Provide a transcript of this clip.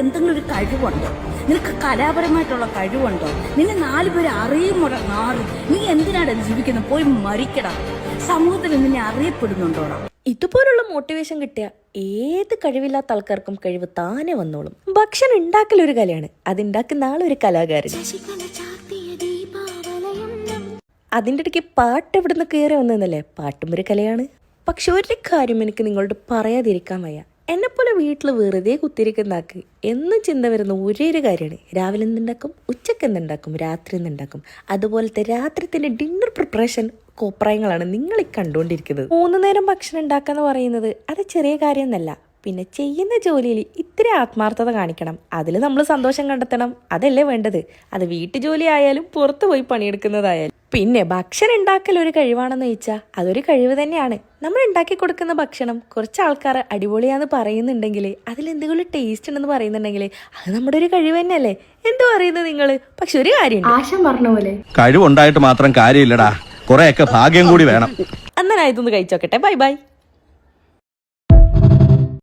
എന്തെങ്കിലും ഒരു കഴിവുണ്ടോ? നിനക്ക് കലാപരമായിട്ടുള്ള കഴിവുണ്ടോ? നിന്നെ 4 പേര് അറിയുമ്പോഴ നീ എന്തിനാണ് ജീവിക്കുന്നത്? പോയി മരിക്കടാ. സമൂഹത്തിൽ നിന്നെ അറിയപ്പെടുന്നുണ്ടോടാ? ഇതുപോലുള്ള മോട്ടിവേഷൻ കിട്ടിയ ഏത് കഴിവില്ലാത്ത ആൾക്കാർക്കും കഴിവ് താനെ വന്നോളും. ഭക്ഷണം ഉണ്ടാക്കലൊരു കലയാണ്, അതുണ്ടാക്കുന്ന ആളൊരു കലാകാരൻ. അതിൻ്റെ ഇടയ്ക്ക് പാട്ട് എവിടുന്ന് കയറി വന്നല്ലേ? പാട്ടും ഒരു കലയാണ്. പക്ഷെ ഒരു കാര്യം എനിക്ക് നിങ്ങളോട് പറയാതിരിക്കാൻ വയ്യ. എന്നെപ്പോലെ വീട്ടിൽ വെറുതെ കുത്തിരിക്കുന്ന ആൾക്ക് എന്നും ചിന്ത വരുന്ന ഒരേ ഒരു കാര്യമാണ്, രാവിലെ എന്തുണ്ടാക്കും, ഉച്ചക്ക് എന്തുണ്ടാക്കും, രാത്രി എന്തുണ്ടാക്കും. അതുപോലത്തെ രാത്രിത്തിന്റെ ഡിന്നർ പ്രിപ്പറേഷൻ കോപ്രായങ്ങളാണ് നിങ്ങൾ ഈ കണ്ടുകൊണ്ടിരിക്കുന്നത്. 3 നേരം ഭക്ഷണം ഉണ്ടാക്കാന്ന് പറയുന്നത് അത് ചെറിയ കാര്യമൊന്നല്ല. പിന്നെ ചെയ്യുന്ന ജോലിയിൽ ഇത്തിരി ആത്മാർത്ഥത കാണിക്കണം, അതിൽ നമ്മൾ സന്തോഷം കണ്ടെത്തണം. അതല്ലേ വേണ്ടത്. അത് വീട്ടു ജോലി ആയാലും പുറത്തു പോയി പണിയെടുക്കുന്നതായാലും. പിന്നെ ഭക്ഷണം ഉണ്ടാക്കൽ ഒരു കഴിവാണെന്ന് ചോദിച്ചാൽ അതൊരു കഴിവ് തന്നെയാണ്. നമ്മൾ ഉണ്ടാക്കി കൊടുക്കുന്ന ഭക്ഷണം കുറച്ച് ആൾക്കാർ അടിപൊളിയാന്ന് പറയുന്നുണ്ടെങ്കിൽ, അതിലെന്തെങ്കിലും ടേസ്റ്റ് ഉണ്ടെന്ന് പറയുന്നുണ്ടെങ്കിൽ അത് നമ്മുടെ ഒരു കഴിവ് തന്നെയല്ലേ? എന്ത് പറയുന്നത് നിങ്ങൾ? പക്ഷെ ഒരു കാര്യം, ആശ പറഞ്ഞ പോലെ കഴിവുണ്ടായിട്ട് മാത്രം കാര്യമില്ലടാ, കുറെയൊക്കെ ഭാഗ്യം കൂടി വേണം. എന്നാ ഇതൊന്ന് കഴിച്ചോക്കട്ടെ. Bye bye.